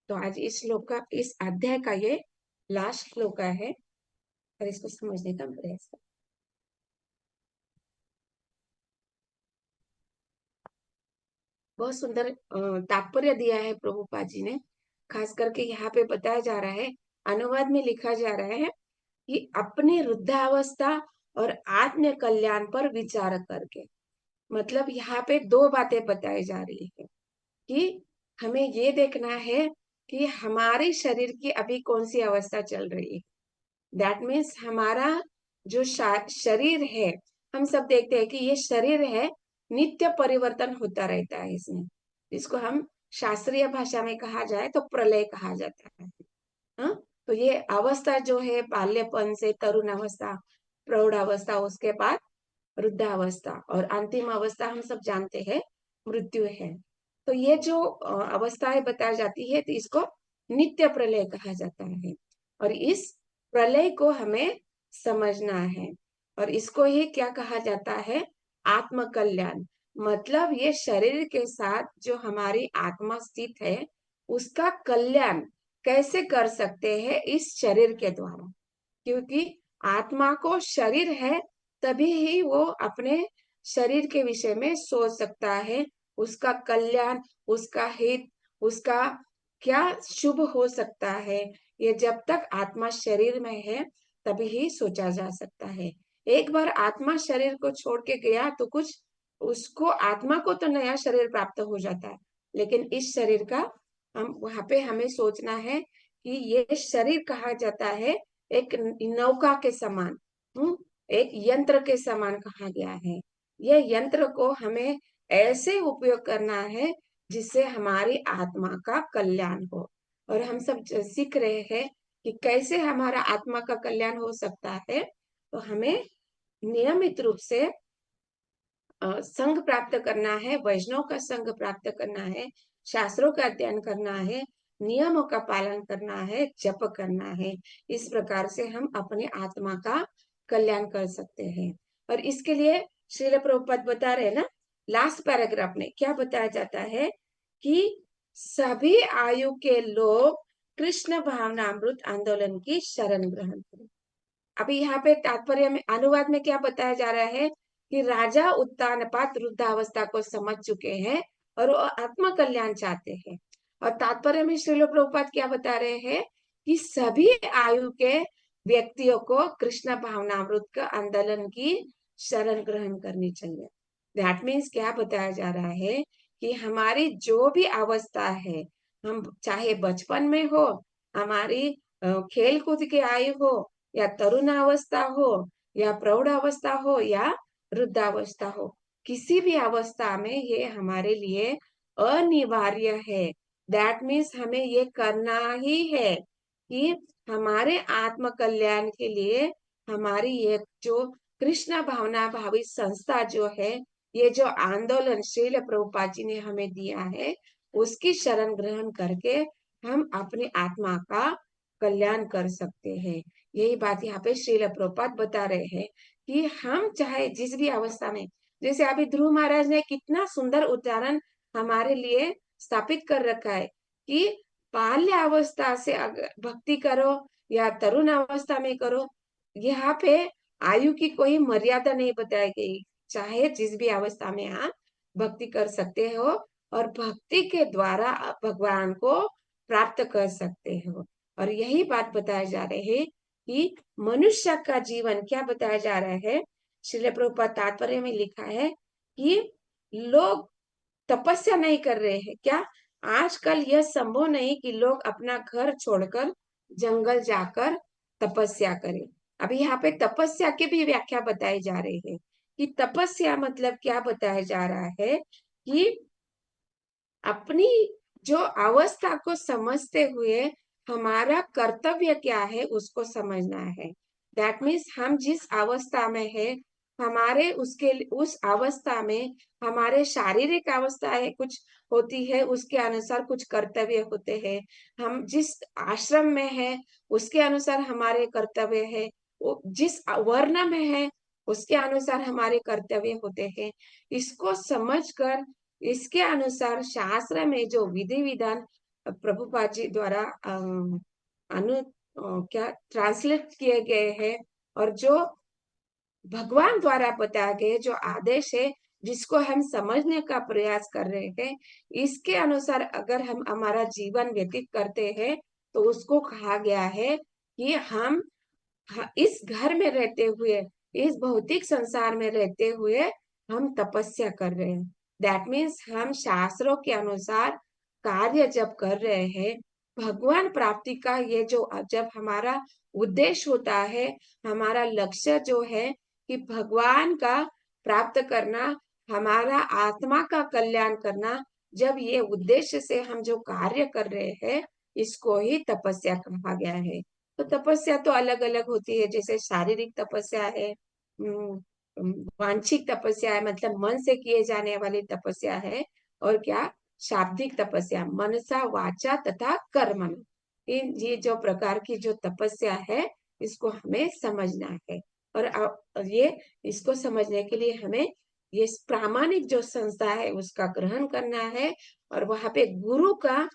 तो आज इस श्लोक का, इस अध्याय का ये लास्ट श्लोक है और इसको समझने का प्रयास करें। बहुत सुंदर तात्पर्य दिया है प्रभुपाद जी ने। खास करके यहाँ पे बताया जा रहा है, अनुवाद में लिखा जा रहा है कि अपनी वृद्धावस्था और आत्म कल्याण पर विचार करके। मतलब यहाँ पे दो बातें बताई जा रही है कि हमें ये देखना है कि हमारे शरीर की अभी कौन सी अवस्था चल रही है। दैट मीन्स हमारा जो शरीर है, हम सब देखते हैं कि ये शरीर है, नित्य परिवर्तन होता रहता है इसमें। इसको हम शास्त्रीय भाषा में कहा जाए तो प्रलय कहा जाता है। हाँ? तो ये अवस्था जो है, बाल्यपन से तरुण अवस्था, प्रौढ़ अवस्था, उसके बाद वृद्धावस्था और अंतिम अवस्था हम सब जानते हैं मृत्यु है। तो ये जो अवस्थाएं बताई जाती है, तो इसको नित्य प्रलय कहा जाता है। और इस प्रलय को हमें समझना है और इसको ही क्या कहा जाता है, आत्म कल्याण। मतलब ये शरीर के साथ जो हमारी आत्मा स्थित है, उसका कल्याण कैसे कर सकते हैं इस शरीर के द्वारा। क्योंकि आत्मा को शरीर है, तभी ही वो अपने शरीर के विषय में सोच सकता है, उसका कल्याण, उसका हित, उसका क्या शुभ हो सकता है। ये जब तक आत्मा शरीर में है तभी ही सोचा जा सकता है। एक बार आत्मा शरीर को छोड़ के गया तो कुछ, उसको आत्मा को तो नया शरीर प्राप्त हो जाता है, लेकिन इस शरीर का हम वहां पे हमें सोचना है कि ये शरीर कहा जाता है एक नौका के समान, एक यंत्र के समान कहा गया है। यह यंत्र को हमें ऐसे उपयोग करना है जिससे हमारी आत्मा का कल्याण हो। और हम सब सीख रहे हैं कि कैसे हमारा आत्मा का कल्याण हो सकता है। तो हमें नियमित रूप से संग प्राप्त करना है, वैष्णव का संग प्राप्त करना है, शास्त्रों का अध्ययन करना है, नियमों का पालन करना है, जप करना है। इस प्रकार से हम अपने आत्मा का कल्याण कर सकते हैं। और इसके लिए श्रील प्रभुपाद बता रहे हैं ना, लास्ट पैराग्राफ में क्या बताया जाता है कि सभी आयु के लोग कृष्ण भावनामृत आंदोलन की शरण ग्रहण करें। अभी यहाँ पे तात्पर्य में, अनुवाद में क्या बताया जा रहा है कि राजा उत्तानपाद वृद्धावस्था को समझ चुके हैं और वो आत्म कल्याण चाहते हैं। और तात्पर्य में श्रील प्रभुपाद क्या बता रहे हैं कि सभी आयु के व्यक्तियों को कृष्ण भावनामृत का आंदोलन की शरण ग्रहण करनी चाहिए। दैट मीन्स क्या बताया जा रहा है कि हमारी जो भी अवस्था है, हम चाहे बचपन में हो, हमारी खेल कूद की आयु हो, या तरुण अवस्था हो, या प्रौढ़ अवस्था हो, या वृद्धावस्था हो, किसी भी अवस्था में ये हमारे लिए अनिवार्य है। दैट मीन्स हमें ये करना ही है कि हमारे आत्म कल्याण के लिए हमारी ये जो कृष्ण भावना भावी संस्था जो है, ये जो आंदोलन श्रील प्रभुपाद जी ने हमें दिया है, उसकी शरण ग्रहण करके हम अपनी आत्मा का कल्याण कर सकते हैं। यही बात यहाँ पे श्रील प्रभुपाद बता रहे हैं कि हम चाहे जिस भी अवस्था में, जैसे अभी ध्रुव महाराज ने कितना सुंदर उदाहरण हमारे लिए स्थापित कर रखा है कि बाल्य अवस्था से अगर भक्ति करो या तरुण अवस्था में करो, यहाँ पे आयु की कोई मर्यादा नहीं बताई गई। चाहे जिस भी अवस्था में आप भक्ति कर सकते हो और भक्ति के द्वारा आप भगवान को प्राप्त कर सकते हो। और यही बात बताया जा रहे हैं कि मनुष्य का जीवन क्या बताया जा रहा है, श्रील प्रभुपाद तात्पर्य में लिखा है कि लोग तपस्या नहीं कर रहे हैं। क्या आजकल यह संभव नहीं कि लोग अपना घर छोड़कर जंगल जाकर तपस्या करें। अभी यहाँ पे तपस्या की भी व्याख्या बताई जा रही है कि तपस्या मतलब क्या बताया जा रहा है कि अपनी जो अवस्था को समझते हुए हमारा कर्तव्य क्या है उसको समझना है। दैट मीन्स हम जिस अवस्था में है, हमारे उसके उस अवस्था में हमारे शारीरिक अवस्थाएं कुछ होती है, उसके अनुसार कुछ कर्तव्य होते हैं। हम जिस आश्रम में है उसके अनुसार हमारे कर्तव्य है, वो जिस वर्ण में है उसके अनुसार हमारे कर्तव्य होते हैं। इसको समझकर इसके अनुसार शास्त्र में जो विधि विधान प्रभुपाद जी द्वारा अनु क्या ट्रांसलेट किए गए हैं, और जो भगवान द्वारा बताए गए जो आदेश है, जिसको हम समझने का प्रयास कर रहे हैं, इसके अनुसार अगर हम हमारा जीवन व्यतीत करते हैं, तो उसको कहा गया है कि हम इस घर में रहते हुए, इस भौतिक संसार में रहते हुए हम तपस्या कर रहे हैं। दैट मीन्स हम शास्त्रों के अनुसार कार्य जब कर रहे हैं, भगवान प्राप्ति का ये जो जब हमारा उद्देश्य होता है, हमारा लक्ष्य जो है कि भगवान का प्राप्त करना, हमारा आत्मा का कल्याण करना, जब ये उद्देश्य से हम जो कार्य कर रहे हैं, इसको ही तपस्या कहा गया है। तो तपस्या तो अलग अलग होती है, जैसे शारीरिक तपस्या है, वांछिक तपस्या है, मतलब मन से किए जाने वाली तपस्या है, और क्या शाब्दिक तपस्या, मनसा वाचा तथा कर्मण। ये जो प्रकार की जो तपस्या है, इसको हमें समझना है। और ये इसको समझने के लिए हमें ये प्रामाणिक जो संस्था है उसका ग्रहण करना है, और वहां पे गुरु का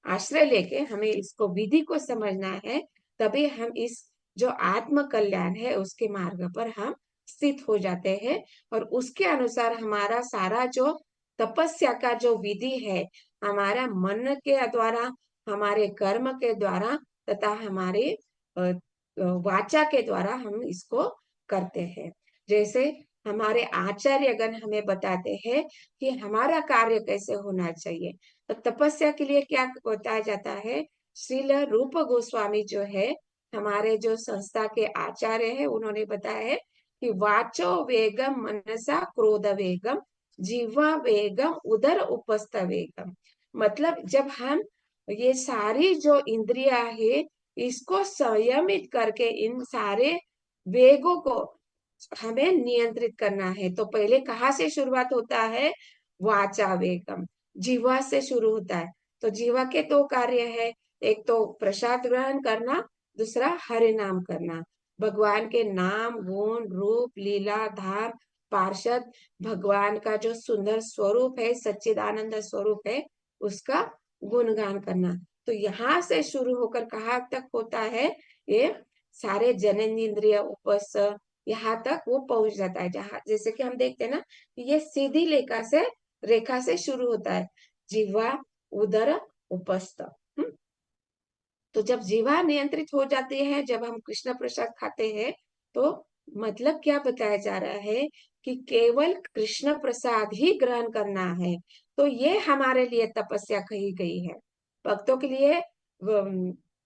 आश्रय लेके हमें इसको विधि को समझना है। तभी हम इस जो आत्म कल्याण है उसके मार्ग पर हम स्थित हो जाते हैं, और उसके अनुसार हमारा सारा जो तपस्या का जो विधि है, हमारा मन के द्वारा, हमारे कर्म के द्वारा तथा हमारे वाचा के द्वारा हम इसको करते हैं। जैसे हमारे आचार्यगण हमें बताते हैं कि हमारा कार्य कैसे होना चाहिए। तो तपस्या के लिए क्या बताया जाता है, श्रील रूप गोस्वामी जो है, हमारे जो संस्था के आचार्य है, उन्होंने बताया है कि वाचो वेगम मनसा क्रोध वेगम जीवा वेगम उदर उपस्थ वेगम। मतलब जब हम ये सारी जो इंद्रिया है, इसको संयमित करके इन सारे वेगों को हमें नियंत्रित करना है। तो पहले कहाँ से शुरुआत होता है, वाचा वेगम, जीवा से शुरू होता है। तो जीवा के दो कार्य है, एक तो प्रसाद ग्रहण करना, दूसरा हरि नाम करना। भगवान के नाम, गुण, रूप, लीला, धाम, पार्षद, भगवान का जो सुंदर स्वरूप है, सच्चिदानंद स्वरूप है, उसका गुणगान करना। तो यहाँ से शुरू होकर कहाँ तक होता है, ये सारे जननेन्द्रिय उपस, यहाँ तक वो पहुंच जाता है। जहाँ जैसे कि हम देखते हैं ना, ये सीधी रेखा से शुरू होता है, जीवा उदर उपस्थ। तो जब जीवा नियंत्रित हो जाती है, जब हम कृष्ण प्रसाद खाते हैं, तो मतलब क्या बताया जा रहा है कि केवल कृष्ण प्रसाद ही ग्रहण करना है। तो ये हमारे लिए तपस्या कही गई है। भक्तों के लिए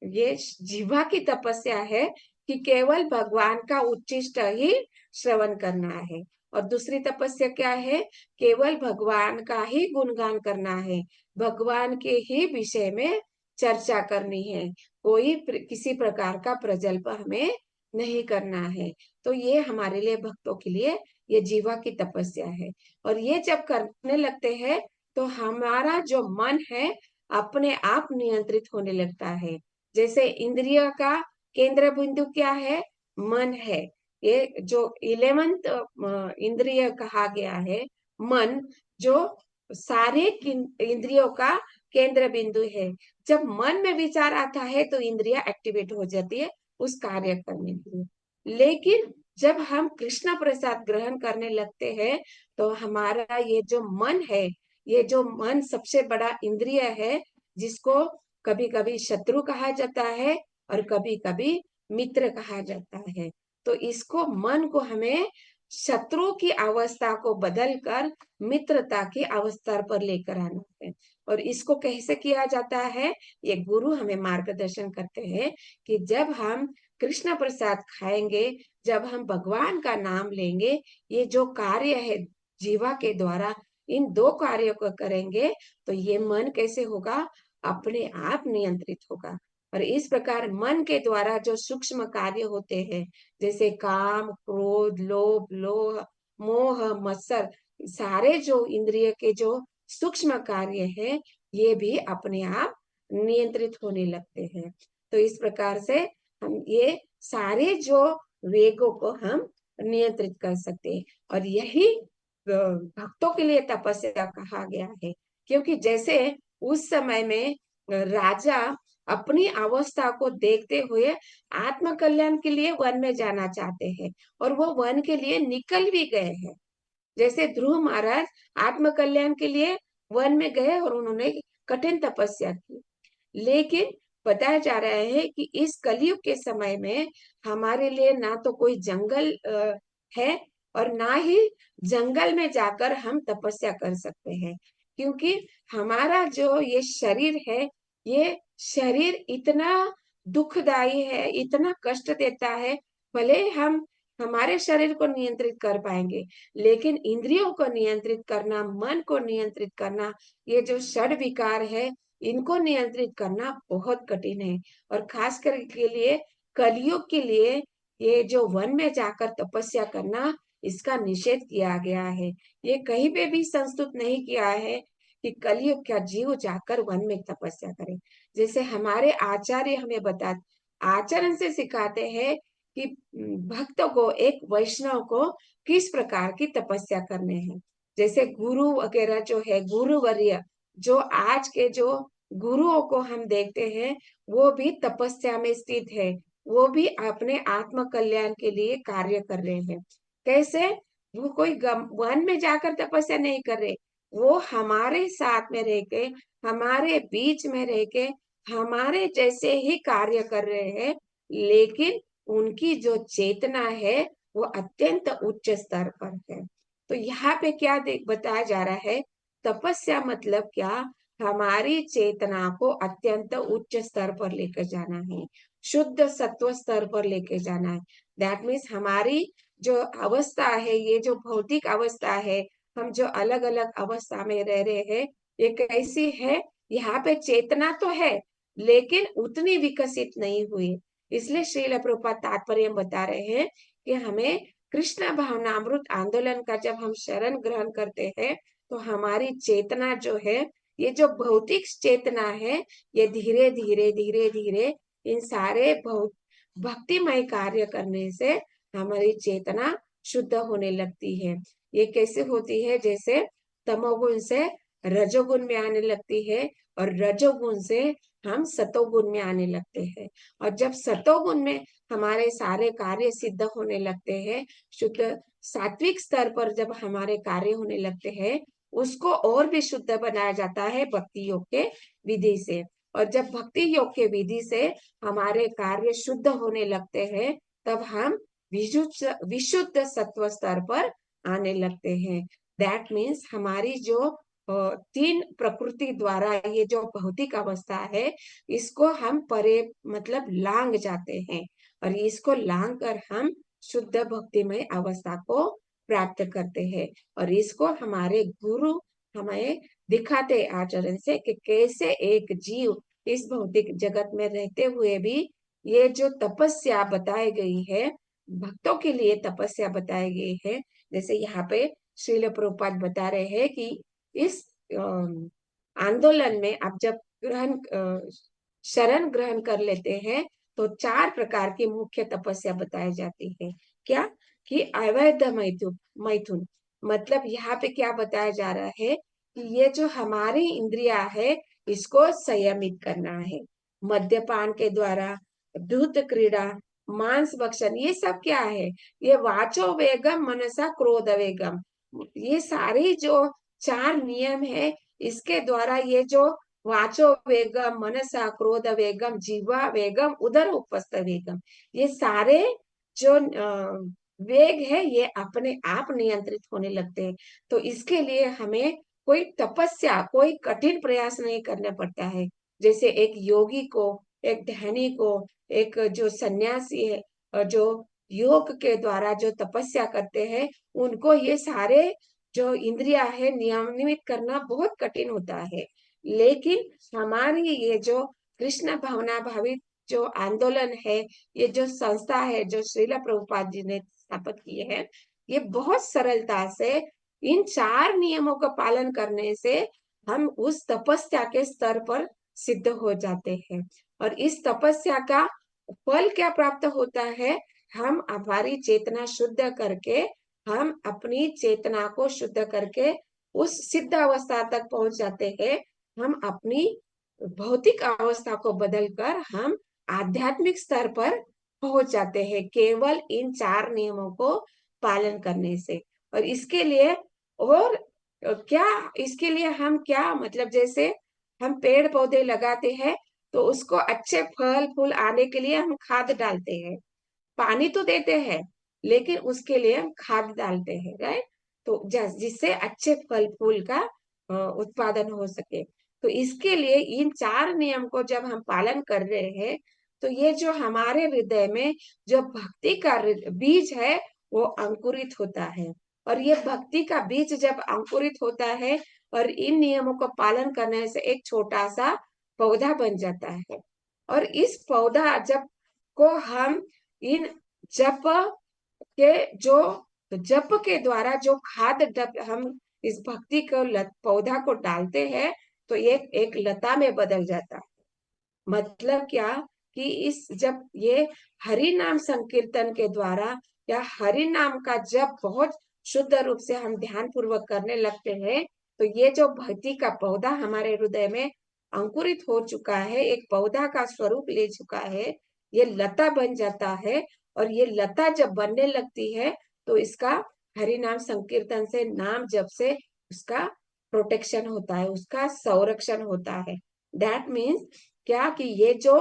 ये जीवा की तपस्या है कि केवल भगवान का उच्चिष्ट ही श्रवण करना है। और दूसरी तपस्या क्या है, केवल भगवान का ही गुणगान करना है, भगवान के ही विषय में चर्चा करनी है, कोई किसी प्रकार का प्रजल्प हमें नहीं करना है। तो ये हमारे लिए, भक्तों के लिए, ये जीवा की तपस्या है। और ये जब करने लगते हैं, तो हमारा जो मन है अपने आप नियंत्रित होने लगता है। जैसे इंद्रिय का केंद्र बिंदु क्या है, मन है। ये जो 11th इंद्रिय कहा गया है, मन, जो सारे इंद्रियों का केंद्र बिंदु है। जब मन में विचार आता है, तो इंद्रिया एक्टिवेट हो जाती है उस कार्य करने के लिए। लेकिन जब हम कृष्ण प्रसाद ग्रहण करने लगते हैं, तो हमारा ये जो मन है, ये जो मन सबसे बड़ा इंद्रिय है, जिसको कभी कभी शत्रु कहा जाता है और कभी कभी मित्र कहा जाता है। तो इसको, मन को हमें शत्रु की अवस्था को बदलकर मित्रता की अवस्था पर लेकर आना है। और इसको कैसे किया जाता है, ये गुरु हमें मार्गदर्शन करते हैं कि जब हम कृष्ण प्रसाद खाएंगे, जब हम भगवान का नाम लेंगे, ये जो कार्य है जीवा के द्वारा, इन दो कार्यों को करेंगे, तो ये मन कैसे होगा, अपने आप नियंत्रित होगा। और इस प्रकार मन के द्वारा जो सूक्ष्म कार्य होते हैं, जैसे काम, क्रोध, लोभ, लोह, मोह, मत्सर, सारे जो इंद्रिय के जो सूक्ष्म कार्य है, ये भी अपने आप नियंत्रित होने लगते हैं। तो इस प्रकार से हम ये सारे जो वेगों को हम नियंत्रित कर सकते हैं। और यही भक्तों के लिए तपस्या कहा गया है। क्योंकि जैसे उस समय में राजा अपनी अवस्था को देखते हुए आत्म कल्याण के लिए वन में जाना चाहते हैं और वो वन के लिए निकल भी गए हैं। जैसे ध्रुव महाराज आत्म कल्याण के लिए वन में गए और उन्होंने कठिन तपस्या की। लेकिन बताया जा रहा है कि इस कलयुग के समय में हमारे लिए ना तो कोई जंगल है और ना ही जंगल में जाकर हम तपस्या कर सकते हैं, क्योंकि हमारा जो ये शरीर है, ये शरीर इतना दुखदाई है, इतना कष्ट देता है। भले हम हमारे शरीर को नियंत्रित कर पाएंगे, लेकिन इंद्रियों को नियंत्रित करना, मन को नियंत्रित करना, ये जो षड विकार है, इनको नियंत्रित करना बहुत कठिन है। और खास कर के लिए कलयुग के लिए ये जो वन में जाकर तपस्या करना, इसका निषेध किया गया है। ये कहीं पे भी संस्तुत नहीं किया है कि कलयुग का जीव जाकर वन में तपस्या करे। जैसे हमारे आचार्य हमें आचरण से सिखाते हैं कि भक्तों को, एक वैष्णव को किस प्रकार की तपस्या करने हैं। जैसे गुरु वगैरह जो है, गुरुवर्य जो आज के जो गुरुओं को हम देखते हैं, वो भी तपस्या में स्थित है। वो भी अपने आत्म कल्याण के लिए कार्य कर रहे हैं। कैसे? वो कोई वन में जाकर तपस्या नहीं कर रहे, वो हमारे साथ में रह के, हमारे बीच में रह के, हमारे जैसे ही कार्य कर रहे हैं, लेकिन उनकी जो चेतना है वो अत्यंत उच्च स्तर पर है। तो यहाँ पे क्या बताया जा रहा है, तपस्या मतलब क्या? हमारी चेतना को अत्यंत उच्च स्तर पर लेकर जाना है, शुद्ध सत्व स्तर पर लेकर जाना है। दैट मीन्स हमारी जो अवस्था है, ये जो भौतिक अवस्था है, हम जो अलग अलग अवस्था में रह रहे हैं, ये कैसी है? यहाँ पे चेतना तो है, लेकिन उतनी विकसित नहीं हुई। इसलिए श्रील प्रभुपाद तात्पर्य बता रहे हैं कि हमें कृष्ण भावनामृत आंदोलन का जब हम शरण ग्रहण करते हैं, तो हमारी चेतना जो है, ये जो भौतिक चेतना है, ये धीरे धीरे धीरे धीरे इन सारे भक्तिमय कार्य करने से हमारी चेतना शुद्ध होने लगती है। ये कैसे होती है? जैसे तमोगुण से रजोगुण में आने लगती है और रजोगुण से हम सतोगुण में आने लगते हैं। और जब सतोगुण में हमारे सारे कार्य सिद्ध होने लगते हैं, शुद्ध सात्विक स्तर पर जब हमारे कार्य होने लगते हैं, उसको और भी शुद्ध बनाया जाता है भक्ति योग के विधि से। और जब भक्ति योग के विधि से हमारे कार्य शुद्ध होने लगते हैं, तब हम विशुद्ध सत्व स्तर पर आने लगते हैं। दैट मीन्स हमारी जो तीन प्रकृति द्वारा ये जो भौतिक अवस्था है, इसको हम परे मतलब लांग जाते हैं और इसको लांग कर हम शुद्ध भक्तिमय अवस्था को प्राप्त करते हैं। और इसको हमारे गुरु हमें दिखाते आचरण से कि कैसे एक जीव इस भौतिक जगत में रहते हुए भी ये जो तपस्या बताई गई है, भक्तों के लिए तपस्या बताई गई है। जैसे यहाँ पे श्रील प्रभुपाद बता रहे हैं कि इस आंदोलन में आप जब शरण ग्रहण कर लेते हैं, तो चार प्रकार की मुख्य तपस्या बताई जाती है। क्या? कि अवैध मैथुन, मतलब यहाँ पे क्या बताया जा रहा है कि ये जो हमारी इंद्रिया है, इसको संयमित करना है। मद्यपान के द्वारा, दूत क्रीड़ा, मांस भक्षण, ये सब क्या है? ये वाचो वेगम मनसा क्रोध वेगम, ये सारी जो चार नियम है, इसके द्वारा ये जो वाचो वेगम, मनसा क्रोध वेगम, जीवा वेगम, उदर उपस्थ वेगम, ये सारे जो वेग है, ये अपने आप नियंत्रित होने लगते हैं। तो इसके लिए हमें कोई तपस्या, कोई कठिन प्रयास नहीं करना पड़ता है। जैसे एक योगी को, एक ध्यानी को, एक जो सन्यासी है, जो योग के द्वारा जो तपस्या करते हैं, उनको ये सारे जो इंद्रिया है नियमित करना बहुत कठिन होता है। लेकिन हमारी ये जो कृष्ण भावना भावित जो आंदोलन है, ये जो संस्था है जो श्रील प्रभुपाद जी ने स्थापित किए हैं, ये बहुत सरलता से इन चार नियमों का पालन करने से हम उस तपस्या के स्तर पर सिद्ध हो जाते हैं। और इस तपस्या का फल क्या प्राप्त होता है? हम हमारी चेतना शुद्ध करके, हम अपनी चेतना को शुद्ध करके उस सिद्ध अवस्था तक पहुंच जाते हैं। हम अपनी भौतिक अवस्था को बदलकर हम आध्यात्मिक स्तर पर पहुंच जाते हैं, केवल इन 4 नियमों को पालन करने से। और इसके लिए और क्या इसके लिए हम क्या मतलब, जैसे हम पेड़ पौधे लगाते हैं तो उसको अच्छे फल फूल आने के लिए हम खाद डालते हैं, पानी तो देते हैं, लेकिन उसके लिए हम खाद डालते हैं, राइट। तो जिससे अच्छे फल फूल का उत्पादन हो सके। तो इसके लिए इन 4 नियम को जब हम पालन कर रहे हैं, तो ये जो हमारे हृदय में जो भक्ति का बीज है वो अंकुरित होता है। और ये भक्ति का बीज जब अंकुरित होता है और इन नियमों को पालन करने से एक छोटा सा पौधा बन जाता है। और इस पौधा जब को हम इन जप के जो जप के द्वारा जो खाद हम इस भक्ति को पौधा को डालते हैं, तो ये एक लता में बदल जाता है। मतलब क्या कि इस जब ये हरि नाम संकीर्तन के द्वारा या हरि नाम का जब बहुत शुद्ध रूप से हम ध्यान पूर्वक करने लगते हैं, तो ये जो भक्ति का पौधा हमारे हृदय में अंकुरित हो चुका है, एक पौधा का स्वरूप ले चुका है, ये लता बन जाता है। और ये लता जब बनने लगती है तो इसका हरि नाम संकीर्तन से, नाम जप से उसका प्रोटेक्शन होता है, उसका संरक्षण होता है। दैट मीन्स क्या कि ये जो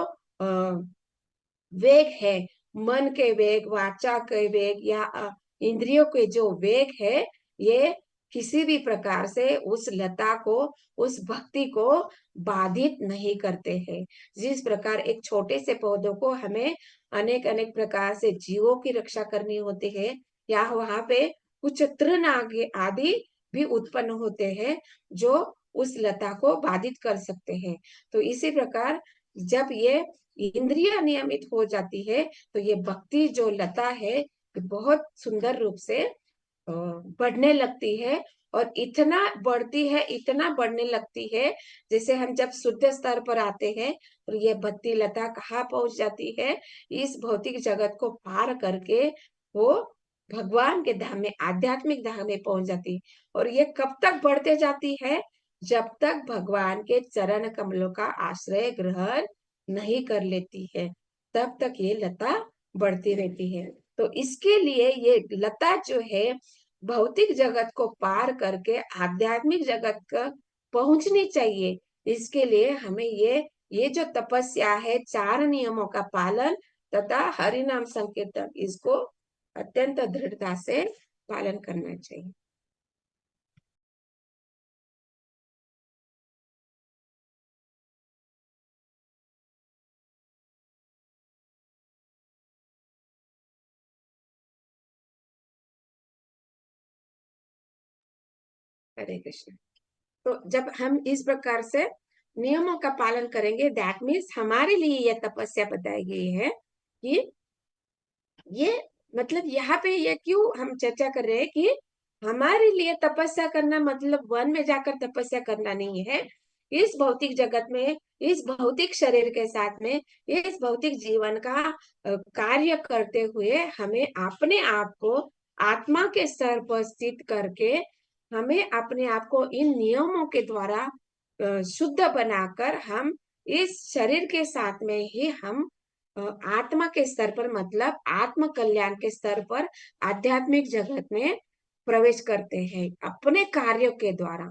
वेग है, मन के वेग, वाचा के वेग या इंद्रियों के जो वेग है, ये किसी भी प्रकार से उस लता को, उस भक्ति को बाधित नहीं करते हैं। जिस प्रकार एक छोटे से पौधों को हमें अनेक अनेक प्रकार से जीवों की रक्षा करनी होती है, या वहां पे कुछ तृण आदि भी उत्पन्न होते हैं जो उस लता को बाधित कर सकते हैं। तो इसी प्रकार जब ये इंद्रिया नियमित हो जाती है, तो ये भक्ति जो लता है बहुत सुंदर रूप से बढ़ने लगती है। और इतना बढ़ती है, इतना बढ़ने लगती है, जैसे हम जब शुद्ध स्तर पर आते हैं तो ये भक्ति लता कहाँ पहुंच जाती है, इस भौतिक जगत को पार करके वो भगवान के धाम में, आध्यात्मिक धाम में पहुंच जाती है। और ये कब तक बढ़ते जाती है, जब तक भगवान के चरण कमलों का आश्रय ग्रहण नहीं कर लेती है, तब तक ये लता बढ़ती रहती है। तो इसके लिए ये लता जो है भौतिक जगत को पार करके आध्यात्मिक जगत का पहुंचनी चाहिए। इसके लिए हमें ये जो तपस्या है, 4 नियमों का पालन तथा हरि नाम संकीर्तन, इसको अत्यंत दृढ़ता से पालन करना चाहिए। हरे कृष्ण। तो जब हम इस प्रकार से नियमों का पालन करेंगे, दैट मीन्स हमारे लिए यह तपस्या बताई गई है कि ये मतलब यहाँ पे ये क्यों हम चर्चा कर रहे हैं कि हमारे लिए तपस्या करना मतलब वन में जाकर तपस्या करना नहीं है। इस भौतिक जगत में, इस भौतिक शरीर के साथ में, इस भौतिक जीवन का कार्य करते हुए हमें अपने आप को आत्मा के स्तर पर स्थित करके हमें अपने आप को इन नियमों के द्वारा शुद्ध बनाकर हम इस शरीर के साथ में ही हम आत्मा के स्तर पर, मतलब आत्म कल्याण के स्तर पर आध्यात्मिक जगत में प्रवेश करते हैं अपने कार्यों के द्वारा।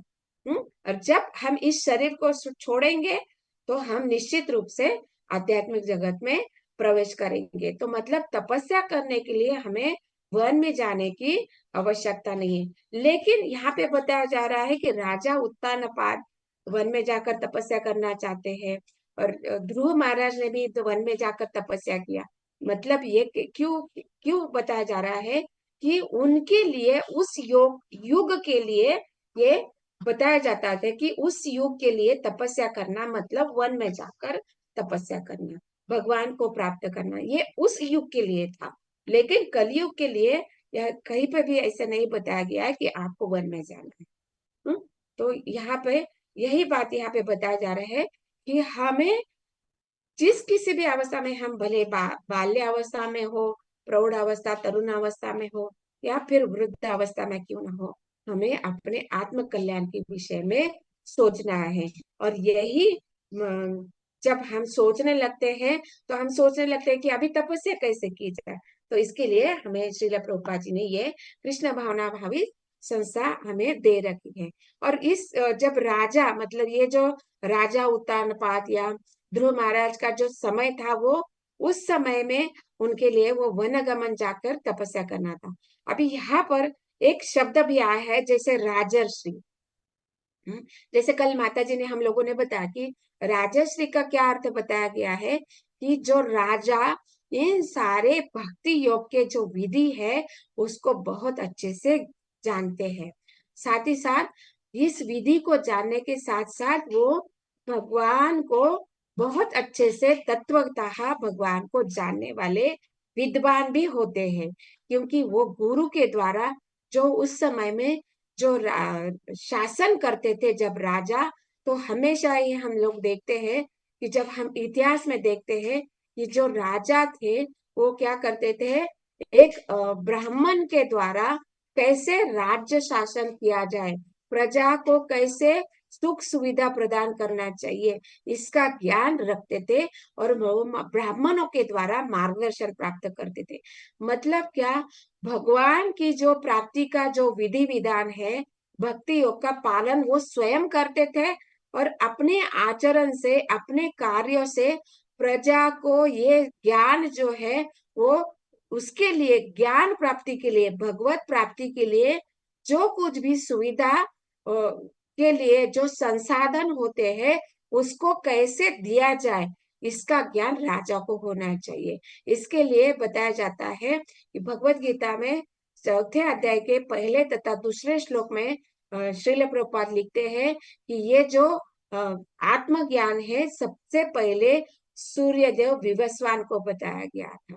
और जब हम इस शरीर को छोड़ेंगे तो हम निश्चित रूप से आध्यात्मिक जगत में प्रवेश करेंगे। तो मतलब तपस्या करने के लिए हमें वन में जाने की आवश्यकता नहीं है। लेकिन यहाँ पे बताया जा रहा है कि राजा उत्तानपाद वन में जाकर तपस्या करना चाहते हैं, और ध्रुव महाराज ने भी तो वन में जाकर तपस्या किया। मतलब ये क्यों क्यों बताया जा रहा है कि उनके लिए उस युग के लिए ये बताया जाता है कि उस युग के लिए तपस्या करना मतलब वन में जाकर तपस्या करना, भगवान को प्राप्त करना, ये उस युग के लिए था। लेकिन कलयुग के लिए यह कहीं पर भी ऐसा नहीं बताया गया है कि आपको वन में जाना है। तो यहाँ पे यही बात यहाँ पे बताया जा रहा है कि हमें जिस किसी भी अवस्था में हम भले बाल्य अवस्था में हो, प्रौढ़ अवस्था, तरुण अवस्था में हो, या फिर वृद्ध अवस्था में क्यों ना हो, हमें अपने आत्म कल्याण के विषय में सोचना है। और यही जब हम सोचने लगते हैं तो हम सोचने लगते हैं कि अभी तपस्या कैसे की जाए। तो इसके लिए हमें श्रील प्रभुपाद जी ने ये कृष्ण भावना भावी संस्था हमें दे रखी है। और इस जब राजा मतलब ये जो राजा उत्तानपाद या ध्रुव महाराज का जो समय था, वो उस समय में उनके लिए वो वन गमन जाकर तपस्या करना था। अभी यहाँ पर एक शब्द भी आया है जैसे राजर्षि। जैसे कल माता जी ने हम लोगों ने बताया कि राजश्री का क्या अर्थ बताया गया है कि जो राजा इन सारे भक्ति योग के जो विधि है उसको बहुत अच्छे से जानते हैं। साथ ही साथ इस विधि को जानने के साथ साथ वो भगवान को बहुत अच्छे से तत्वतः भगवान को जानने वाले विद्वान भी होते हैं। क्योंकि वो गुरु के द्वारा जो उस समय में जो शासन करते थे जब राजा, तो हमेशा ही हम लोग देखते हैं कि जब हम इतिहास में देखते हैं कि जो राजा थे वो क्या करते थे, एक ब्राह्मण के द्वारा कैसे राज्य शासन किया जाए, प्रजा को कैसे सुख सुविधा प्रदान करना चाहिए, इसका ज्ञान रखते थे। और ब्राह्मणों के द्वारा मार्गदर्शन प्राप्त करते थे। मतलब क्या, भगवान की जो प्राप्ति का जो विधि विधान है, भक्ति योग का पालन वो स्वयं करते थे। और अपने आचरण से, अपने कार्यों से प्रजा को ये ज्ञान जो है वो उसके लिए, ज्ञान प्राप्ति के लिए, भगवत प्राप्ति के लिए जो कुछ भी सुविधा के लिए जो संसाधन होते हैं उसको कैसे दिया जाए, इसका ज्ञान राजा को होना चाहिए। इसके लिए बताया जाता है कि भगवत गीता में 4थे अध्याय के पहले तथा दूसरे श्लोक में श्रील प्रभुपाद लिखते हैं कि ये जो आत्मज्ञान है सबसे पहले सूर्यदेव विवस्वान को बताया गया था।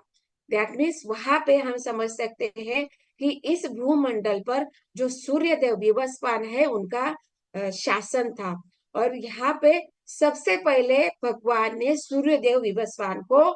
दैट मीन्स वहां पे हम समझ सकते हैं कि इस भूमंडल पर जो सूर्यदेव विवस्वान है उनका शासन था। और यहाँ पे सबसे पहले भगवान ने सूर्यदेव विवस्वान को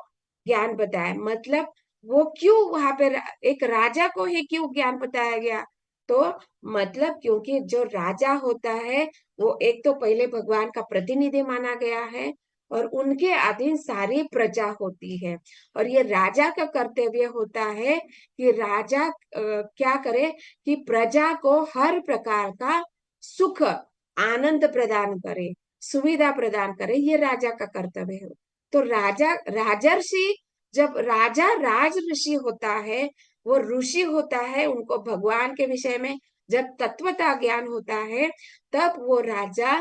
ज्ञान बताया। मतलब वो क्यों वहां पे एक राजा को ही क्यों ज्ञान बताया गया, तो मतलब क्योंकि जो राजा होता है वो एक तो पहले भगवान का प्रतिनिधि माना गया है और उनके अधीन सारी प्रजा होती है। और ये राजा का कर्तव्य होता है कि राजा क्या करे कि प्रजा को हर प्रकार का सुख आनंद प्रदान करे, सुविधा प्रदान करे, ये राजा का कर्तव्य है। तो राजा राजर्षि, जब राजा राज ऋषि होता है, वो ऋषि होता है, उनको भगवान के विषय में जब तत्वता ज्ञान होता है तब वो राजा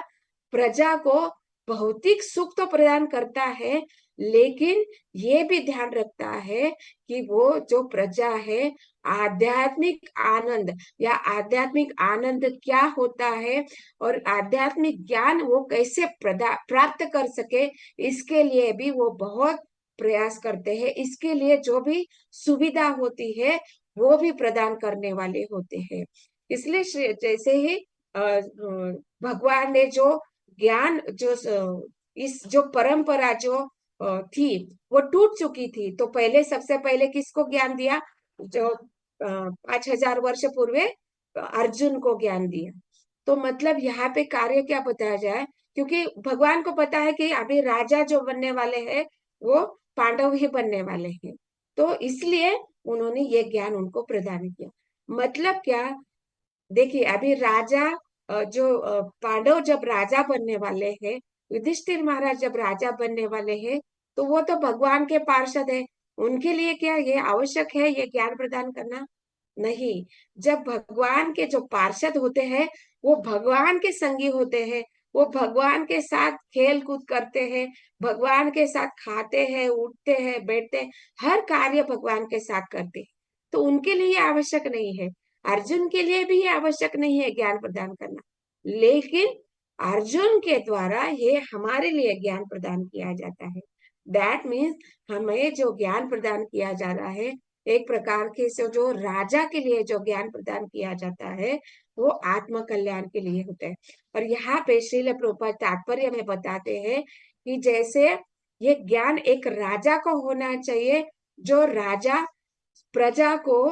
प्रजा को भौतिक सुख तो प्रदान करता है, लेकिन ये भी ध्यान रखता है कि वो जो प्रजा है आध्यात्मिक आनंद या आध्यात्मिक आनंद क्या होता है और आध्यात्मिक ज्ञान वो कैसे प्राप्त कर सके, इसके लिए भी वो बहुत प्रयास करते हैं। इसके लिए जो भी सुविधा होती है वो भी प्रदान करने वाले होते हैं। इसलिए जैसे ही भगवान ने जो ज्ञान जो इस जो परंपरा जो थी वो टूट चुकी थी, तो पहले सबसे पहले किसको ज्ञान दिया, जो 5000 वर्ष पूर्वे अर्जुन को ज्ञान दिया। तो मतलब यहाँ पे कार्य क्या बताया जाए, क्योंकि भगवान को पता है कि अभी राजा जो बनने वाले हैं वो पांडव ही बनने वाले हैं, तो इसलिए उन्होंने ये ज्ञान उनको प्रदान किया। मतलब क्या, देखिए अभी राजा जो पांडव जब राजा बनने वाले हैं, युधिष्ठिर महाराज जब राजा बनने वाले हैं, तो वो तो भगवान के पार्षद है, उनके लिए क्या ये आवश्यक है ये ज्ञान प्रदान करना? नहीं। जब भगवान के जो पार्षद होते हैं वो भगवान के संगी होते हैं, वो भगवान के साथ खेल कूद करते हैं, भगवान के साथ खाते हैं, उठते हैं, बैठते हैं, हर कार्य भगवान के साथ करते हैं, तो उनके लिए आवश्यक नहीं है। अर्जुन के लिए भी आवश्यक नहीं है ज्ञान प्रदान करना, लेकिन अर्जुन के द्वारा ये हमारे लिए ज्ञान प्रदान किया जाता है। दैट मीन्स हमें जो ज्ञान प्रदान किया जा रहा है, एक प्रकार के से जो राजा के लिए जो ज्ञान प्रदान किया जाता है वो आत्म कल्याण के लिए होता है। और यहाँ पे श्रील प्रभुपाद तात्पर्य में बताते हैं कि जैसे ये ज्ञान एक राजा को होना चाहिए, जो राजा प्रजा को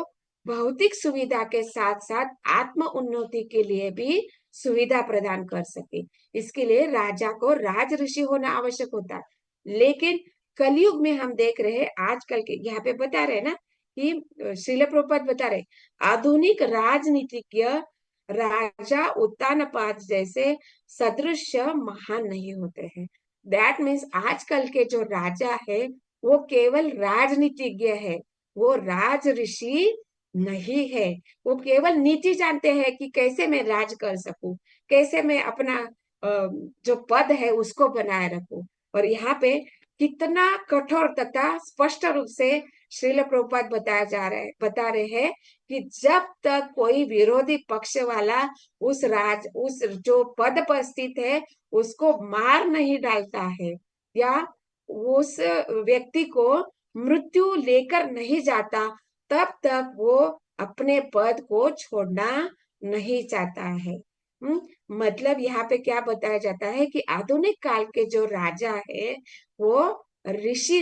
भौतिक सुविधा के साथ साथ आत्म उन्नति के लिए भी सुविधा प्रदान कर सके। इसके लिए राजा को राज ऋषि होना आवश्यक होता है। लेकिन कलयुग में हम देख रहे हैं, आजकल के यहाँ पे बता रहे हैं ना कि श्रील प्रभुपाद बता रहे, आधुनिक राजनीतिज्ञ राजा उत्तानपाद जैसे सदृश महान नहीं होते हैं। दैट मीन्स आजकल के जो राजा है वो केवल राजनीतिज्ञ है, वो राज ऋषि नहीं है। वो केवल नीति जानते हैं कि कैसे मैं राज कर सकूं, कैसे मैं अपना जो पद है उसको बनाए रखूं। और यहाँ पे कितना कठोर तथा स्पष्ट रूप से श्रील प्रभुपाद बता रहे हैं कि जब तक कोई विरोधी पक्ष वाला उस जो पद पर स्थित है उसको मार नहीं डालता है, या उस व्यक्ति को मृत्यु लेकर नहीं जाता, तब तक वो अपने पद को छोड़ना नहीं चाहता है। मतलब यहाँ पे क्या बताया जाता है कि आधुनिक काल के जो राजा है वो ऋषि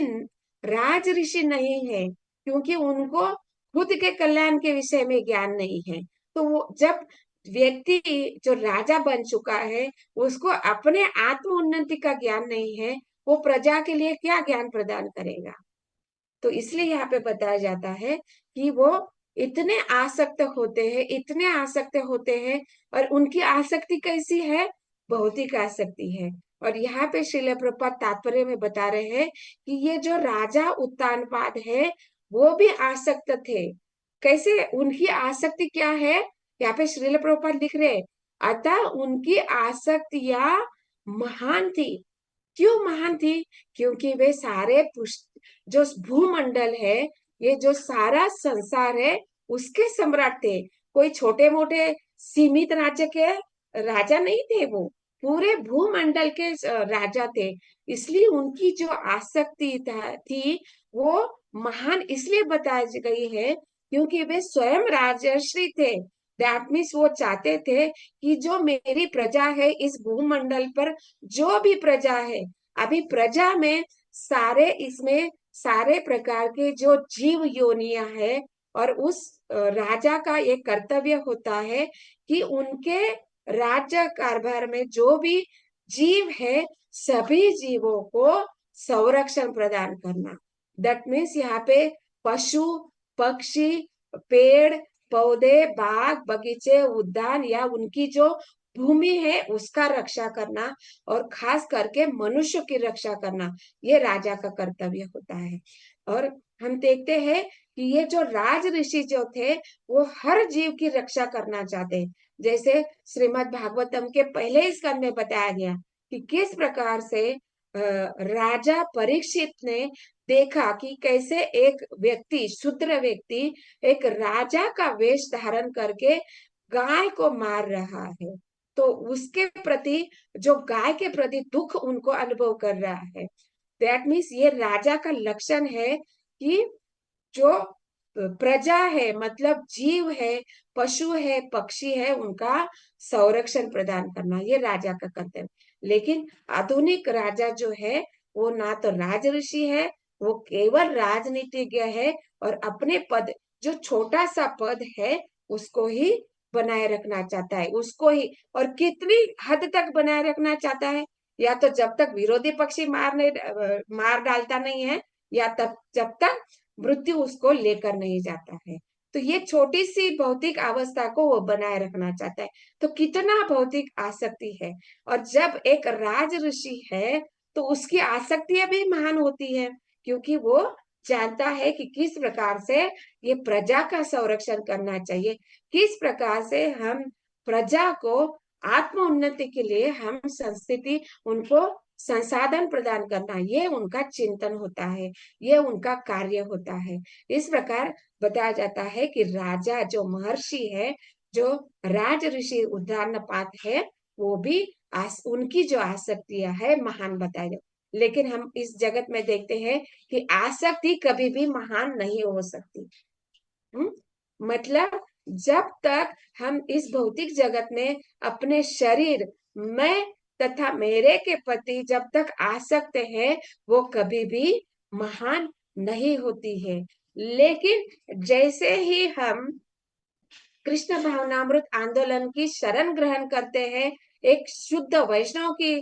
राज ऋषि नहीं है, क्योंकि उनको खुद के कल्याण के विषय में ज्ञान नहीं है। तो वो जब व्यक्ति जो राजा बन चुका है उसको अपने आत्म उन्नति का ज्ञान नहीं है, वो प्रजा के लिए क्या ज्ञान प्रदान करेगा। तो इसलिए यहाँ पे बताया जाता है कि वो इतने आसक्त होते हैं, इतने आसक्त होते हैं। और उनकी आसक्ति कैसी है, भौतिक आसक्ति है। और यहाँ पे श्रील प्रभुपाद तात्पर्य में बता रहे हैं कि ये जो राजा उत्तानपाद है वो भी आसक्त थे। कैसे, उनकी आसक्ति क्या है, यहाँ पे श्रील प्रभुपाद लिख रहे हैं, अतः उनकी आसक्तियां महान थी। क्यों महान थी, क्योंकि वे सारे जो भूमंडल है, ये जो सारा संसार है उसके सम्राट थे। कोई छोटे मोटे सीमित राज्य के राजा नहीं थे, वो पूरे भूमंडल के राजा थे। इसलिए उनकी जो आसक्ति थी वो महान इसलिए बताई गई है क्योंकि वे स्वयं राजर्षि थे। दैट मीन्स वो चाहते थे कि जो मेरी प्रजा है इस भूमंडल पर, जो भी प्रजा है, अभी प्रजा में इसमें सारे प्रकार के जो जीव योनियां है, और उस राजा का ये कर्तव्य होता है कि उनके राज्य कारभार में जो भी जीव है सभी जीवों को संरक्षण प्रदान करना। दैट मीन्स यहाँ पे पशु पक्षी पेड़ पौधे बाग बगीचे उद्यान या उनकी जो भूमि है उसका रक्षा करना, और खास करके मनुष्य की रक्षा करना, ये राजा का कर्तव्य होता है। और हम देखते हैं कि ये जो राज ऋषि जो थे वो हर जीव की रक्षा करना चाहते हैं। जैसे श्रीमद् भागवतम के पहले स्कंद में बताया गया कि किस प्रकार से राजा परीक्षित ने देखा कि कैसे एक व्यक्ति, शूद्र व्यक्ति, एक राजा का वेश धारण करके गाय को मार रहा है। तो उसके प्रति, जो गाय के प्रति दुख उनको अनुभव कर रहा है। दैट मीन्स ये राजा का लक्षण है कि जो प्रजा है, मतलब जीव है, पशु है, पक्षी है, उनका संरक्षण प्रदान करना, ये राजा का कर्तव्य। लेकिन आधुनिक राजा जो है वो ना तो राज ऋषि है, वो केवल राजनीतिज्ञ है, और अपने पद, जो छोटा सा पद है उसको ही बनाए रखना चाहता है, उसको ही। और कितनी हद तक बनाए रखना चाहता है, या तो जब तक विरोधी पक्षी मार डालता नहीं है, या तब जब तक मृत्यु उसको लेकर नहीं जाता है। तो ये छोटी सी भौतिक अवस्था को वो बनाए रखना चाहता है। तो कितना भौतिक आसक्ति है। और जब एक राज ऋषि है तो उसकी आसक्तियां भी महान होती है, क्योंकि वो जानता है कि किस प्रकार से ये प्रजा का संरक्षण करना चाहिए, किस प्रकार से हम प्रजा को आत्म उन्नति के लिए हम संस्थिति, उनको संसाधन प्रदान करना, ये उनका चिंतन होता है, ये उनका कार्य होता है। इस प्रकार बताया जाता है कि राजा जो महर्षि है, जो राज ऋषि उद्यानपाद है, वो भी उनकी जो आसक्तियां है महान बताए जाते। लेकिन हम इस जगत में देखते हैं कि आसक्ति कभी भी महान नहीं हो सकती। मतलब जब तक हम इस भौतिक जगत में अपने शरीर, मैं तथा मेरे के प्रति जब तक आसक्त है, वो कभी भी महान नहीं होती है। लेकिन जैसे ही हम कृष्ण भावनामृत आंदोलन की शरण ग्रहण करते हैं, एक शुद्ध वैष्णव की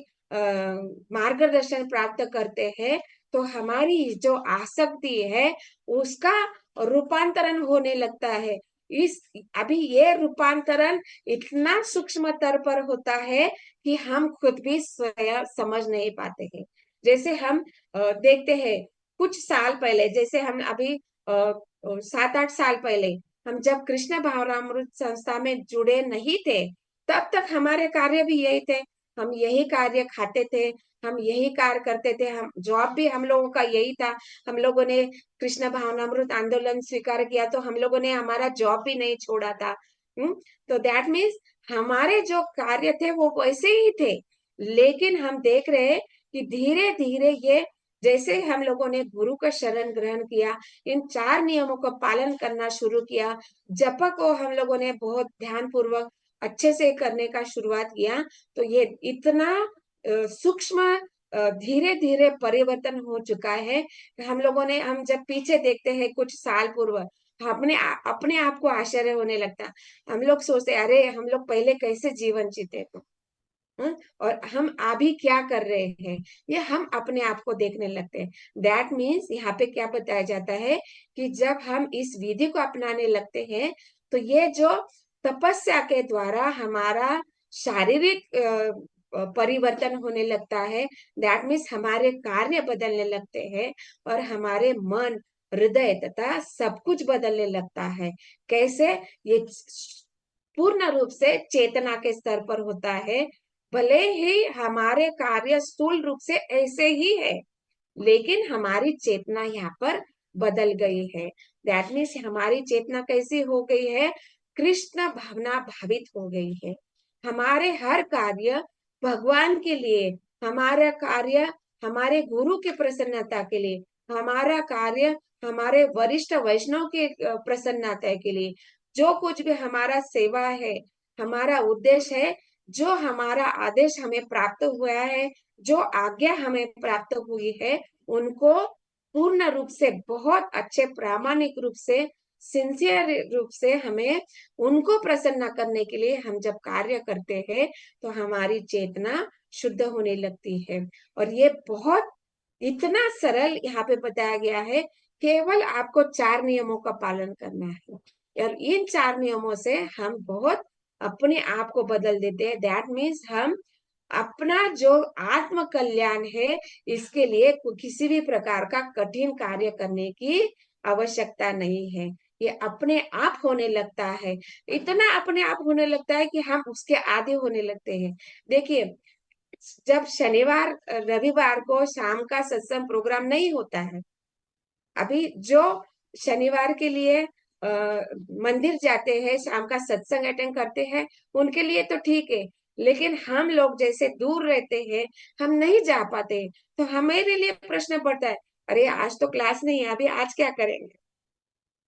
मार्गदर्शन प्राप्त करते हैं, तो हमारी जो आसक्ति है उसका रूपांतरण होने लगता है। इस अभी ये रूपांतरण इतना सूक्ष्म स्तर पर होता है कि हम खुद भी स्वयं समझ नहीं पाते हैं। जैसे हम देखते हैं कुछ साल पहले, जैसे हम अभी 7-8 साल पहले हम जब कृष्ण भावनामृत संस्था में जुड़े नहीं थे, तब तक हमारे कार्य भी यही थे। हम यही कार्य खाते थे, हम यही कार्य करते थे, हम जॉब भी हम लोगों का यही था। हम लोगों ने कृष्ण भावनामृत आंदोलन स्वीकार किया तो हम लोगों ने हमारा जॉब भी नहीं छोड़ा था। तो दैट मीन्स हमारे जो कार्य थे वो वैसे ही थे, लेकिन हम देख रहे हैं कि धीरे धीरे ये, जैसे हम लोगों ने गुरु का शरण ग्रहण किया, इन 4 नियमों का पालन करना शुरू किया, जप को हम लोगों ने बहुत ध्यान पूर्वक अच्छे से करने का शुरुआत किया, तो ये इतना सूक्ष्म धीरे धीरे परिवर्तन हो चुका है। हम लोगों ने, हम जब पीछे देखते हैं कुछ साल पूर्व, अपने आप को आश्चर्य होने लगता। हम लोग सोचते अरे हम लोग पहले कैसे जीवन जीते थे, और हम अभी क्या कर रहे हैं, ये हम अपने आप को देखने लगते हैं। दैट मीन्स यहाँ पे क्या बताया जाता है कि जब हम इस विधि को अपनाने लगते हैं, तो ये जो तपस्या के द्वारा हमारा शारीरिक परिवर्तन होने लगता है। दैट मीन्स हमारे कार्य बदलने लगते हैं और हमारे मन, हृदय तथा सब कुछ बदलने लगता है। कैसे? ये पूर्ण रूप से चेतना के स्तर पर होता है। भले ही हमारे कार्य स्थूल रूप से ऐसे ही है, लेकिन हमारी चेतना यहाँ पर बदल गई है। दैट मीन्स हमारी चेतना कैसी हो गई है? कृष्ण भावना भावित हो गई है। हमारे हर कार्य भगवान के लिए, हमारा कार्य हमारे गुरु की प्रसन्नता के लिए, हमारा कार्य हमारे वरिष्ठ वैष्णव के प्रसन्नता के लिए, जो कुछ भी हमारा सेवा है, हमारा उद्देश्य है, जो हमारा आदेश हमें प्राप्त हुआ है, जो आज्ञा हमें प्राप्त हुई है, उनको पूर्ण रूप से, बहुत अच्छे प्रामाणिक रूप से, सिंसियर रूप से हमें उनको प्रसन्न करने के लिए हम जब कार्य करते हैं, तो हमारी चेतना शुद्ध होने लगती है। और ये बहुत इतना सरल यहाँ पे बताया गया है, केवल आपको 4 नियमों का पालन करना है, और इन 4 नियमों से हम बहुत अपने आप को बदल देते हैं। दैट मीन्स हम अपना जो आत्म कल्याण है, इसके लिए किसी भी प्रकार का कठिन कार्य करने की आवश्यकता नहीं है। ये अपने आप होने लगता है, इतना अपने आप होने लगता है कि हम उसके आदी होने लगते हैं। देखिए, जब शनिवार रविवार को शाम का सत्संग प्रोग्राम नहीं होता है, अभी जो शनिवार के लिए मंदिर जाते हैं, शाम का सत्संग अटेंड करते हैं, उनके लिए तो ठीक है, लेकिन हम लोग जैसे दूर रहते हैं, हम नहीं जा पाते, तो हमारे लिए प्रश्न पड़ता है, अरे आज तो क्लास नहीं है, अभी आज क्या करेंगे?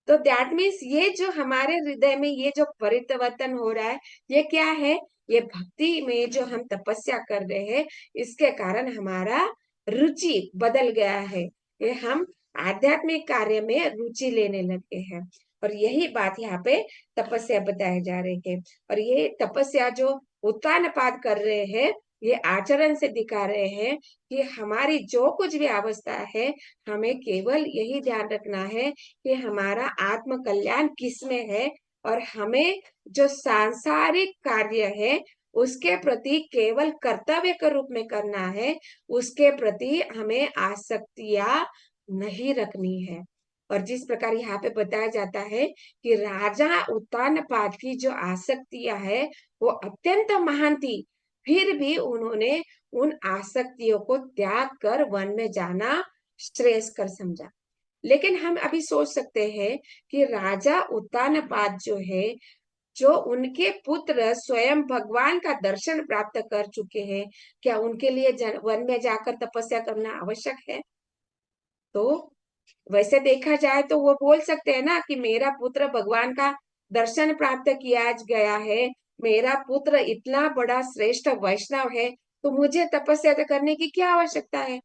तो दैट मीन्स ये जो हमारे हृदय में ये जो परिवर्तन हो रहा है, ये क्या है? ये भक्ति में जो हम तपस्या कर रहे हैं, इसके कारण हमारा रुचि बदल गया है। ये हम आध्यात्मिक कार्य में रुचि लेने लगे हैं, और यही बात यहाँ पे तपस्या बताए जा रहे हैं। और ये तपस्या जो उत्तान पाद कर रहे हैं, ये आचरण से दिखा रहे हैं कि हमारी जो कुछ भी अवस्था है, हमें केवल यही ध्यान रखना है कि हमारा आत्म कल्याण किस में है, और हमें जो सांसारिक कार्य है उसके प्रति केवल कर्तव्य के रूप में करना है, उसके प्रति हमें आसक्तियां नहीं रखनी है। और जिस प्रकार यहाँ पे बताया जाता है कि राजा उत्तानपाद की जो आसक्तियां है वो अत्यंत महान थी, फिर भी उन्होंने उन आसक्तियों को त्याग कर वन में जाना श्रेयस्कर समझा। लेकिन हम अभी सोच सकते हैं कि राजा उत्तानपाद जो है, जो उनके पुत्र स्वयं भगवान का दर्शन प्राप्त कर चुके हैं, क्या उनके लिए वन में जाकर तपस्या करना आवश्यक है? तो वैसे देखा जाए तो वो बोल सकते हैं ना कि मेरा पुत्र भगवान का दर्शन प्राप्त किया गया है, मेरा पुत्र इतना बड़ा श्रेष्ठ वैष्णव है, तो मुझे तपस्या करने की क्या आवश्यकता है?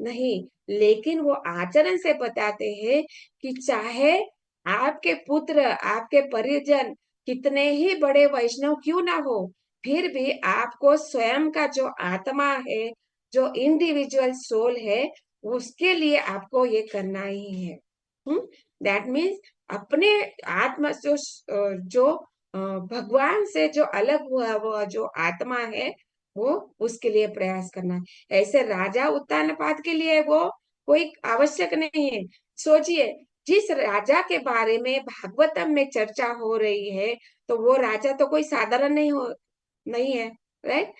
नहीं, लेकिन वो आचरण से बताते हैं कि चाहे आपके पुत्र, आपके परिजन कितने ही बड़े वैष्णव क्यों ना हो, फिर भी आपको स्वयं का जो आत्मा है, जो इंडिविजुअल सोल है, उसके लिए आपको ये करना ही है। दैट मीन्स अपने आत्मा जो भगवान से जो अलग हुआ वो जो आत्मा है, वो उसके लिए प्रयास करना है। ऐसे राजा उत्तानपाद के लिए वो कोई आवश्यक नहीं है। सोचिए, जिस राजा के बारे में भागवतम में चर्चा हो रही है, तो वो राजा तो कोई साधारण नहीं है, राइट।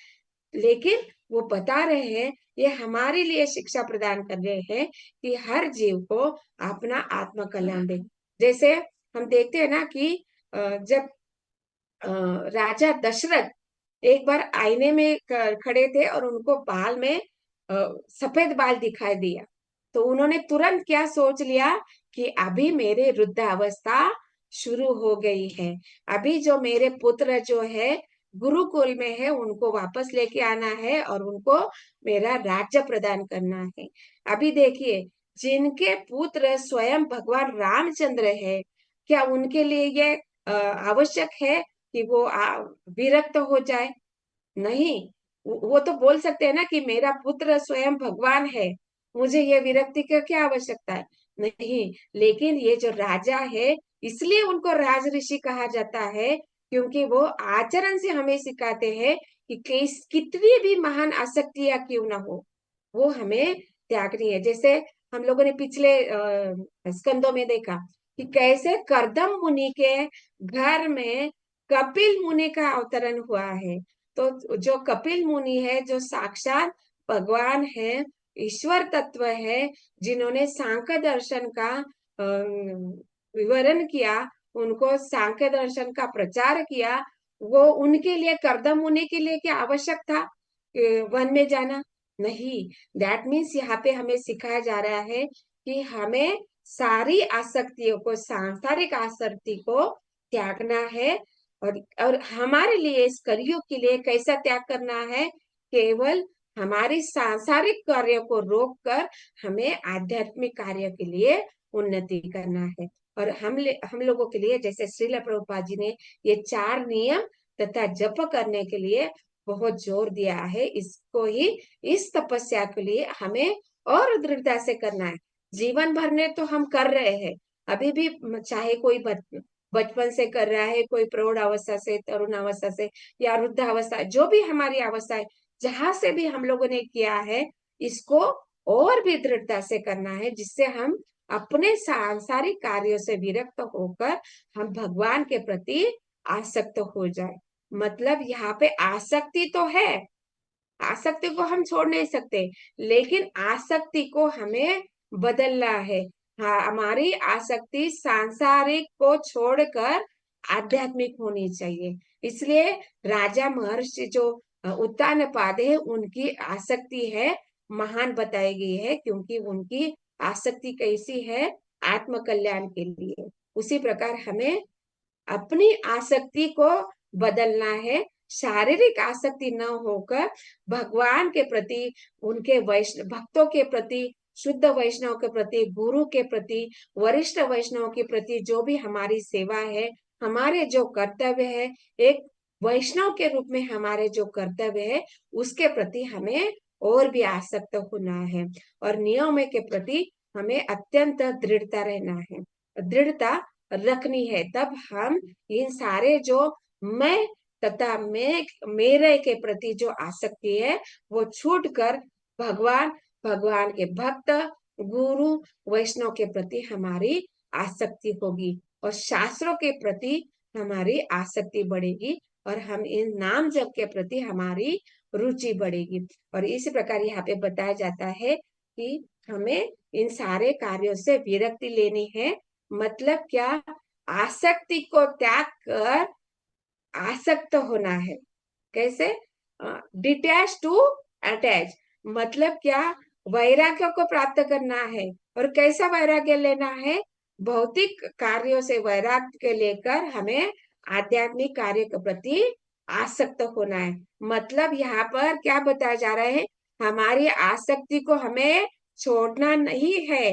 लेकिन वो बता रहे हैं, ये हमारे लिए शिक्षा प्रदान कर रहे हैं कि हर जीव को अपना आत्म कल्याण दे। जैसे हम देखते हैं ना कि जब राजा दशरथ एक बार आईने में खड़े थे और उनको बाल में सफेद बाल दिखाई दिया, तो उन्होंने तुरंत क्या सोच लिया कि अभी मेरे वृद्धावस्था शुरू हो गई है, अभी जो मेरे पुत्र जो है गुरुकुल में है, उनको वापस लेके आना है और उनको मेरा राज्य प्रदान करना है। अभी देखिए, जिनके पुत्र स्वयं भगवान रामचंद्र है, क्या उनके लिए ये आवश्यक है कि वो विरक्त हो जाए? नहीं। वो तो बोल सकते हैं ना कि मेरा पुत्र स्वयं भगवान है, मुझे ये विरक्ति की क्या आवश्यकता है? नहीं। लेकिन ये जो राजा है, इसलिए उनको राज ऋषि कहा जाता है, क्योंकि वो आचरण से हमें सिखाते हैं कि कितनी भी महान आसक्तियां क्यों ना हो, वो हमें त्यागनी है। जैसे हम लोगों ने पिछले स्कंदों में देखा कि कैसे कर्दम मुनि के घर में कपिल मुनि का अवतरण हुआ है। तो जो कपिल मुनि है, जो साक्षात भगवान है, ईश्वर तत्व है, जिन्होंने सांख्य दर्शन का विवरण किया, उनको सांख्य दर्शन का प्रचार किया, वो उनके लिए, कर्दम मुनि के लिए क्या आवश्यक था वन में जाना? नहीं। दैट मीन्स यहाँ पे हमें सिखाया जा रहा है कि हमें सारी आसक्तियों को, सांसारिक आसक्ति को त्यागना है। और हमारे लिए इस कलयुग के लिए कैसा त्याग करना है? केवल हमारी सांसारिक कार्यों को रोककर हमें आध्यात्मिक कार्य के लिए उन्नति करना है। और हम लोगों के लिए, जैसे श्रील प्रभुपाद जी ने ये 4 नियम तथा जप करने के लिए बहुत जोर दिया है, इसको ही, इस तपस्या के लिए हमें और दृढ़ता से करना है। जीवन भर में तो हम कर रहे हैं, अभी भी, चाहे कोई बचपन से कर रहा है, कोई प्रौढ़ अवस्था से, तरुण अवस्था से, या वृद्धावस्था, जो भी हमारी अवस्था है, जहां से भी हम लोगों ने किया है, इसको और भी दृढ़ता से करना है, जिससे हम अपने सांसारिक कार्यों से विरक्त होकर हम भगवान के प्रति आसक्त हो जाए। मतलब यहाँ पे आसक्ति तो है, आसक्ति को हम छोड़ नहीं सकते, लेकिन आसक्ति को हमें बदलना है। हाँ, हमारी आसक्ति सांसारिक को छोड़कर आध्यात्मिक होनी चाहिए। इसलिए राजा महर्षि जो उत्तानपाद है, उनकी आसक्ति है महान बताई गई है, क्योंकि उनकी आसक्ति कैसी है? आत्म कल्याण के लिए। उसी प्रकार हमें अपनी आसक्ति को बदलना है, शारीरिक आसक्ति न होकर भगवान के प्रति, उनके वैष्णव भक्तों के प्रति, शुद्ध वैष्णव के प्रति, गुरु के प्रति, वरिष्ठ वैष्णव के प्रति जो भी हमारी सेवा है, हमारे जो कर्तव्य है, एक वैष्णव के रूप में हमारे जो कर्तव्य है, उसके प्रति हमें और भी आसक्त होना है। और नियमों के प्रति हमें अत्यंत दृढ़ता रहना है, दृढ़ता रखनी है। तब हम इन सारे जो मैं तथा मेरे के प्रति जो आसक्ति है, वो छूट कर भगवान, भगवान के भक्त, गुरु, वैष्णव के प्रति हमारी आसक्ति होगी, और शास्त्रों के प्रति हमारी आसक्ति बढ़ेगी, और हम इन नाम जप के प्रति हमारी रुचि बढ़ेगी। और इसी प्रकार यहाँ पे बताया जाता है कि हमें इन सारे कार्यों से विरक्ति लेनी है। मतलब क्या? आसक्ति को त्याग कर आसक्त होना है। कैसे? Detach to attach. मतलब क्या? वैराग्य को प्राप्त करना है। और कैसा वैराग्य लेना है? भौतिक कार्यों से वैराग्य लेकर हमें आध्यात्मिक कार्य के प्रति आसक्त होना है। मतलब यहाँ पर क्या बताया जा रहा है? हमारी आसक्ति को हमें छोड़ना नहीं है,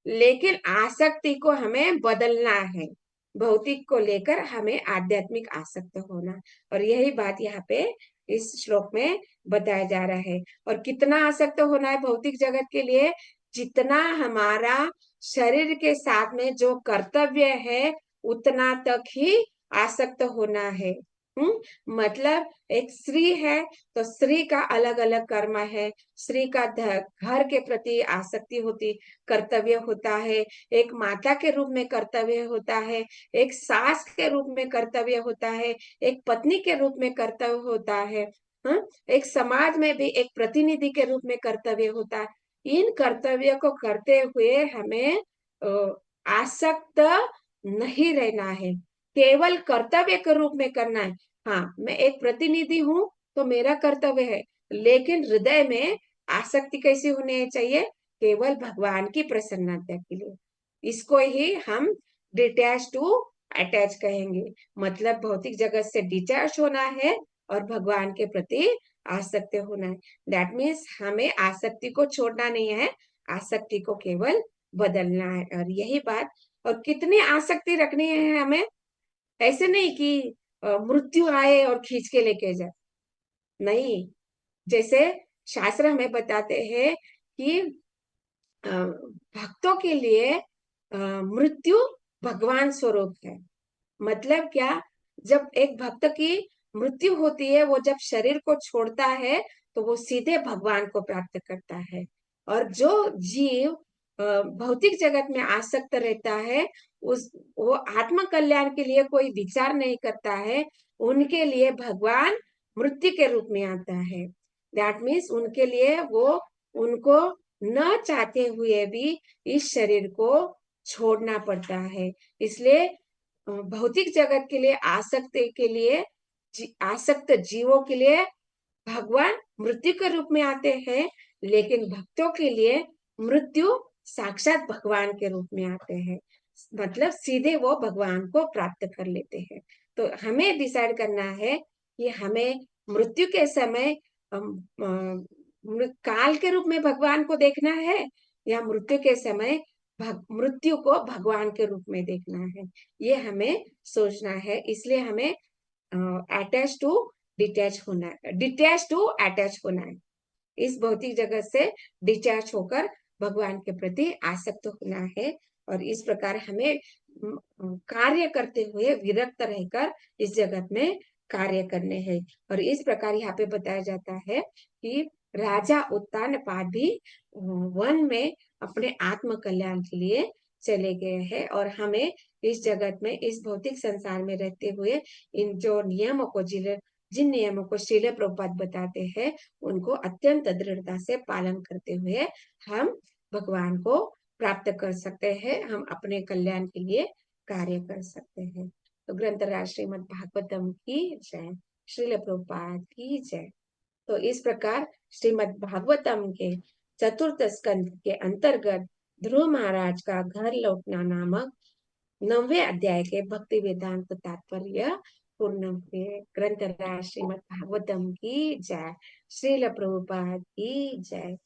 लेकिन आसक्ति को हमें बदलना है। भौतिक को लेकर हमें आध्यात्मिक आसक्त होना, और यही बात यहाँ पे इस श्लोक में बताया जा रहा है। और कितना आसक्त होना है भौतिक जगत के लिए? जितना हमारा शरीर के साथ में जो कर्तव्य है उतना तक ही आसक्त होना है। मतलब एक स्त्री है तो स्त्री का अलग अलग कर्म है, स्त्री का घर के प्रति आसक्ति होती, कर्तव्य होता है, एक माता के रूप में कर्तव्य होता है, एक सास के रूप में कर्तव्य होता है, एक पत्नी के रूप में कर्तव्य होता है, एक समाज में भी एक प्रतिनिधि के रूप में कर्तव्य होता है। इन कर्तव्य को करते हुए हमें आसक्त नहीं रहना है, केवल कर्तव्य के रूप में करना है। हाँ, मैं एक प्रतिनिधि हूँ तो मेरा कर्तव्य है, लेकिन हृदय में आसक्ति कैसी होनी चाहिए? केवल भगवान की प्रसन्नता के लिए। इसको ही हम डिटैच टू अटैच कहेंगे। मतलब भौतिक जगत से डिटैच होना है और भगवान के प्रति आसक्त होना है। दैट मीन्स हमें आसक्ति को छोड़ना नहीं है, आसक्ति को केवल बदलना है। और यही बात, और कितनी आसक्ति रखनी है हमें? ऐसे नहीं कि मृत्यु आए और खींच के लेके जाए, नहीं। जैसे शास्त्र हमें बताते हैं कि भक्तों के लिए मृत्यु भगवान स्वरूप है। मतलब क्या? जब एक भक्त की मृत्यु होती है, वो जब शरीर को छोड़ता है तो वो सीधे भगवान को प्राप्त करता है। और जो जीव भौतिक जगत में आसक्त रहता है, उस वो आत्म कल्याण के लिए कोई विचार नहीं करता है, उनके लिए भगवान मृत्यु के रूप में आता है। दैट मीन्स उनके लिए वो, उनको न चाहते हुए भी इस शरीर को छोड़ना पड़ता है। इसलिए भौतिक जगत के लिए आसक्त जीवों के लिए भगवान मृत्यु के रूप में आते हैं, लेकिन भक्तों के लिए मृत्यु साक्षात भगवान के रूप में आते हैं। मतलब सीधे वो भगवान को प्राप्त कर लेते हैं। तो हमें डिसाइड करना है कि हमें मृत्यु के समय काल के रूप में भगवान को देखना है, या मृत्यु के समय मृत्यु को भगवान के रूप में देखना है। ये हमें सोचना है। इसलिए हमें अटैच टू डिटैच होना है, डिटैच टू अटैच होना है। इस भौतिक जगत से डिटैच होकर भगवान के प्रति आसक्त होना है। और इस प्रकार हमें कार्य करते हुए विरक्त रहकर इस जगत में कार्य करने हैं। और इस प्रकार यहाँ पे बताया जाता है कि राजा उत्तानपाद भी वन में अपने आत्म कल्याण के लिए चले गए हैं, और हमें इस जगत में, इस भौतिक संसार में रहते हुए इन जो नियमों को, जिन नियमों को श्रील प्रभुपाद बताते हैं, उनको अत्यंत दृढ़ता से पालन करते हुए हम भगवान को प्राप्त कर सकते हैं, हम अपने कल्याण के लिए कार्य कर सकते हैं। तो ग्रंथराज श्रीमद् भागवतम की जय, श्रील प्रभुपाद की जय। तो इस प्रकार श्रीमद् भागवतम के चतुर्थ स्कंद के अंतर्गत ध्रुव महाराज का घर लौटना नामक 9वें अध्याय के भक्ति वेदांत तात्पर्य पूर्ण हुए। ग्रंथराज श्रीमद् भागवतम की जय, श्रील प्रभुपाद की जय।